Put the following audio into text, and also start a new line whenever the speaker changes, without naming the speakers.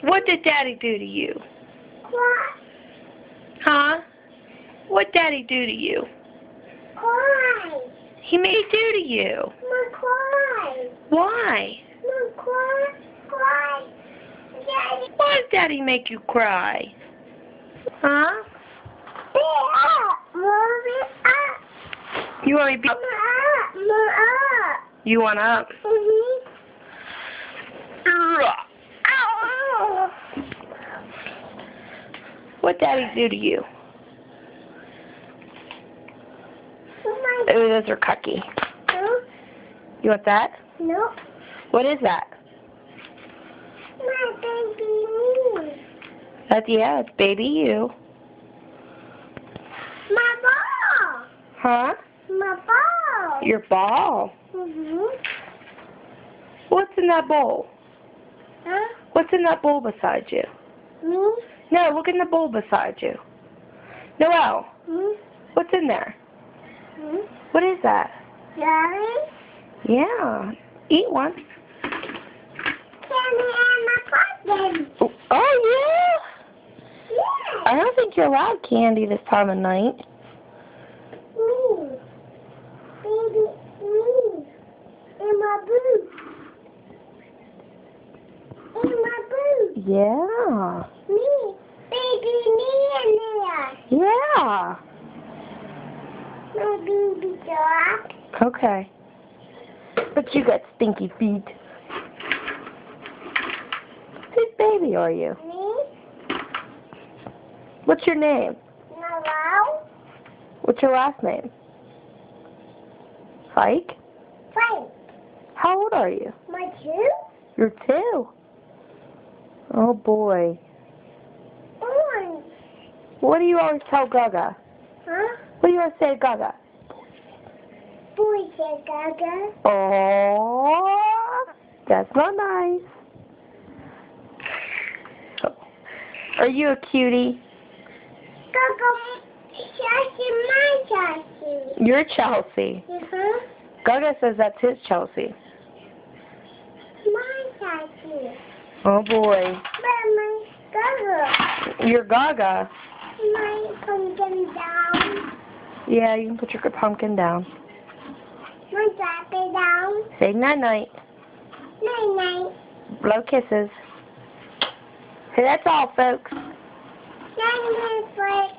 What did Daddy do to you?
Cry.
Huh? What Daddy do to you?
Cry.
He made it do to you.
Mom, cry.
Why?
Mom, cry. Cry. Daddy.
Why does Daddy make you cry? Huh?
Be up. Mom, be up.
You want me to be...
Mom, up. Mom, up.
You want up?
Mm-hmm.
Ow. What Daddy do to you?
Mom,
Ooh, those are cucky.
no.
You want that?
No.
What is that?
My baby me.
Yeah, it's baby you.
My ball.
Huh?
My ball.
Your ball.
Mm-hmm.
What's in that bowl?
Huh?
What's in that bowl beside you?
Me?
No, look in the bowl beside you. Noelle,
Hmm?
what's in there?
Hmm?
What is that?
Daddy?
Yeah, eat one.
Candy and my pumpkin.
Oh, yeah?
Yeah.
I don't think you're allowed candy this time of night.
Me. Baby, me. In my booth. In my booth.
Yeah.
Me. Baby, me in there.
Yeah.
My baby dog.
Okay. But you got stinky feet. Whose baby are you?
Me.
What's your name?
Noelle.
What's your last name? Fike?
Frank.
How old are you?
My two?
You're 2. Oh, boy.
Orange.
What do you always tell Gaga?
Huh?
What do you always say to Gaga?
Boy said Gaga.
Oh, that's not nice. Are you a cutie?
Gaga. Chelsea, my Chelsea.
You're Chelsea.
Uh-huh.
Gaga says that's his Chelsea.
My Chelsea.
Oh, boy.
But my Gaga.
You're Gaga.
My pumpkin down.
Yeah, you can put your pumpkin down.
My Dappy down.
Say night-night.
Night night.
Blow kisses. Hey, that's all, folks.
Night night,